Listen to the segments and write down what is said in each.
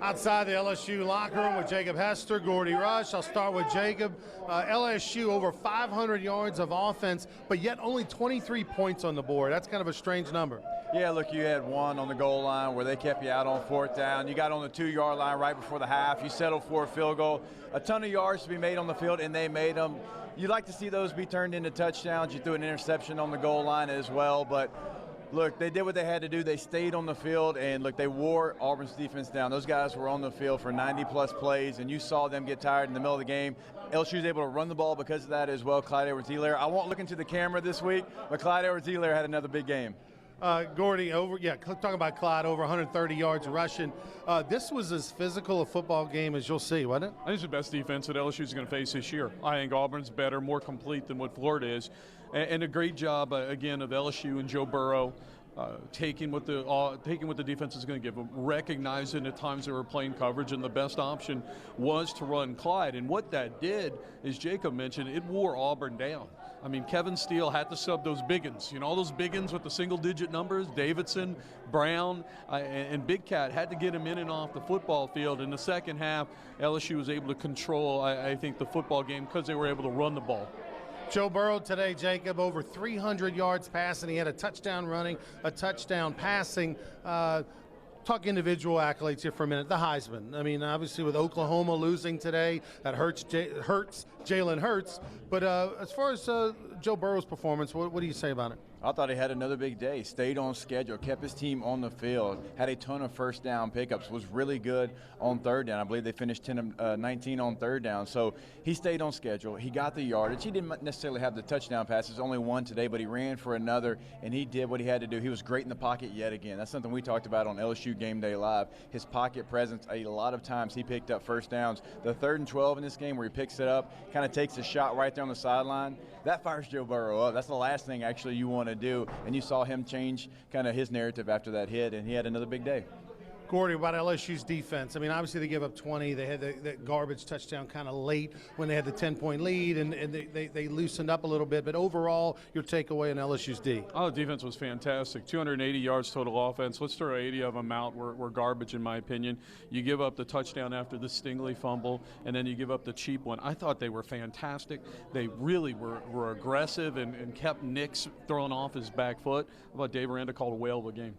Outside the LSU locker room with JaCoby Hester, Gordy Rush. I'll start with JaCoby. LSU over 500 yards of offense, but yet only 23 points on the board. That's kind of a strange number. Yeah, look, you had one on the goal line where they kept you out on 4th down. You got on the 2-yard line right before the half. You settled for a field goal. A ton of yards to be made on the field, and they made them. You'd like to see those be turned into touchdowns. You threw an interception on the goal line as well, but look, they did what they had to do. They stayed on the field, and look, they wore Auburn's defense down. Those guys were on the field for 90-plus plays, and you saw them get tired in the middle of the game. LSU was able to run the ball because of that as well. Clyde Edwards-Helaire. I won't look into the camera this week, but Clyde Edwards-Helaire had another big game. Gordy, talking about Clyde, over 130 yards rushing. This was as physical a football game as you'll see, wasn't it? I think it's the best defense that LSU is going to face this year. I think Auburn's better, more complete than what Florida is. And a great job, again, of LSU and Joe Burrow. Taking what the defense is going to give them, recognizing at times they were playing coverage, and the best option was to run Clyde. And what that did, as JaCoby mentioned, it wore Auburn down. I mean, Kevin Steele had to sub those big uns. You know, all those big uns with the single-digit numbers, Davidson, Brown, and Big Cat had to get him in and off the football field. In the second half, LSU was able to control, I think, the football game because they were able to run the ball. Joe Burrow today, JaCoby, over 300 yards passing. He had a touchdown running, a touchdown passing. Talk individual accolades here for a minute. The Heisman. I mean, obviously with Oklahoma losing today, that hurts Jalen Hurts. But as far as Joe Burrow's performance, what do you say about it? I thought he had another big day. Stayed on schedule, kept his team on the field, had a ton of first down pickups, was really good on 3rd down. I believe they finished 10 of 19 on 3rd down. So he stayed on schedule. He got the yardage. He didn't necessarily have the touchdown passes, only one today, but he ran for another, and he did what he had to do. He was great in the pocket yet again. That's something we talked about on LSU Game Day Live. His pocket presence, a lot of times he picked up first downs. The 3rd and 12 in this game where he picks it up, kind of takes a shot right there on the sideline, that fires Joe Burrow up. That's the last thing actually you want to do, and you saw him change kind of his narrative after that hit, and he had another big day. Gordy, about LSU's defense. I mean, obviously they gave up 20. They had that garbage touchdown kind of late when they had the 10-point lead, and they loosened up a little bit. But overall, your takeaway on LSU's D? Oh, the defense was fantastic. 280 yards total offense. Let's throw 80 of them out. We're garbage, in my opinion. You give up the touchdown after the Stingley fumble, and then you give up the cheap one. I thought they were fantastic. They really were aggressive and kept Nix throwing off his back foot. How about Dave Aranda called a whale of a game?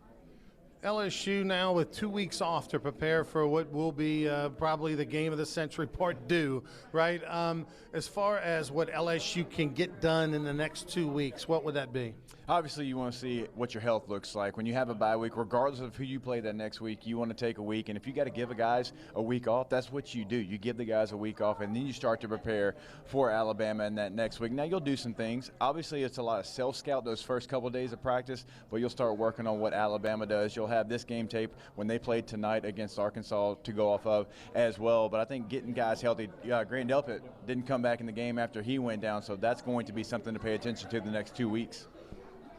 LSU now with 2 weeks off to prepare for what will be probably the game of the century, part due, right? As far as what LSU can get done in the next 2 weeks, what would that be? Obviously, you want to see what your health looks like. When you have a bye week, regardless of who you play that next week, you want to take a week. And if you got to give the guys a week off, that's what you do. You give the guys a week off, and then you start to prepare for Alabama in that next week. Now, you'll do some things. Obviously, it's a lot of self-scout those first couple of days of practice, but you'll start working on what Alabama does. You'll have this game tape when they played tonight against Arkansas to go off of as well. But I think getting guys healthy, Grant Delpit didn't come back in the game after he went down, so that's going to be something to pay attention to the next 2 weeks.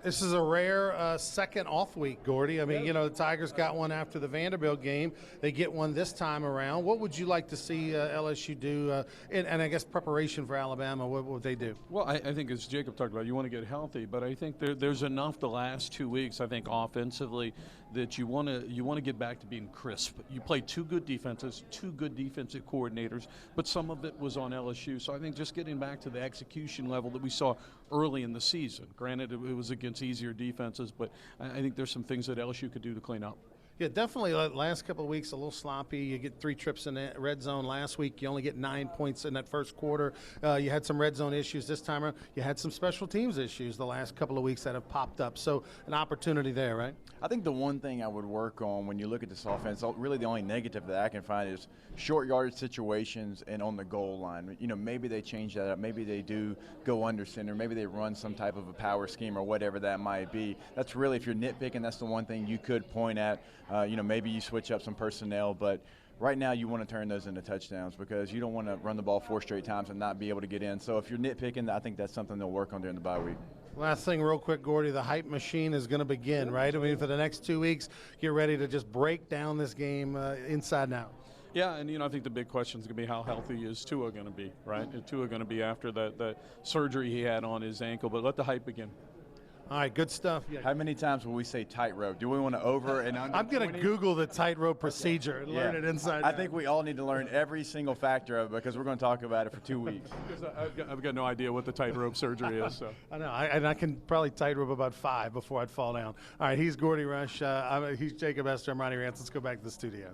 This is a rare second off week, Gordy. I mean, you know, the Tigers got one after the Vanderbilt game. They get one this time around. What would you like to see LSU do, and I guess preparation for Alabama, what would they do? Well, I think as JaCoby talked about, you want to get healthy, but I think there's enough the last 2 weeks, I think, offensively, that you want to get back to being crisp. You played two good defenses, two good defensive coordinators, but some of it was on LSU. So I think just getting back to the execution level that we saw early in the season. Granted, it was against easier defenses, but I think there's some things that LSU could do to clean up. Yeah, definitely. Last couple of weeks, a little sloppy. You get 3 trips in the red zone last week. You only get 9 points in that first quarter. You had some red zone issues this time around. You had some special teams issues the last couple of weeks that have popped up. So an opportunity there, right? I think the one thing I would work on when you look at this offense, really the only negative that I can find is short yardage situations and on the goal line. You know, maybe they change that up. Maybe they do go under center. Maybe they run some type of a power scheme or whatever that might be. That's really, if you're nitpicking, that's the one thing you could point at. You know, maybe you switch up some personnel, but right now you want to turn those into touchdowns because you don't want to run the ball 4 straight times and not be able to get in. So if you're nitpicking, I think that's something they'll work on during the bye week. Last thing real quick, Gordy, the hype machine is going to begin, right? I mean, for the next 2 weeks, get ready to just break down this game inside and out. Yeah, and, you know, I think the big question is going to be how healthy is Tua going to be, right? Is Tua going to be after that surgery he had on his ankle? But let the hype begin. All right, good stuff. Yeah. How many times will we say tightrope? Do we want to over and under? I'm going to Google the tightrope procedure and learn it inside I out. think we all need to learn every single factor of it because we're going to talk about it for 2 weeks. Because I've got no idea what the tightrope surgery is. So. I know, and I can probably tightrope about 5 before I'd fall down. All right, he's Gordy Rush. He's Jacob Hester. I'm Ronnie Rantz. Let's go back to the studio.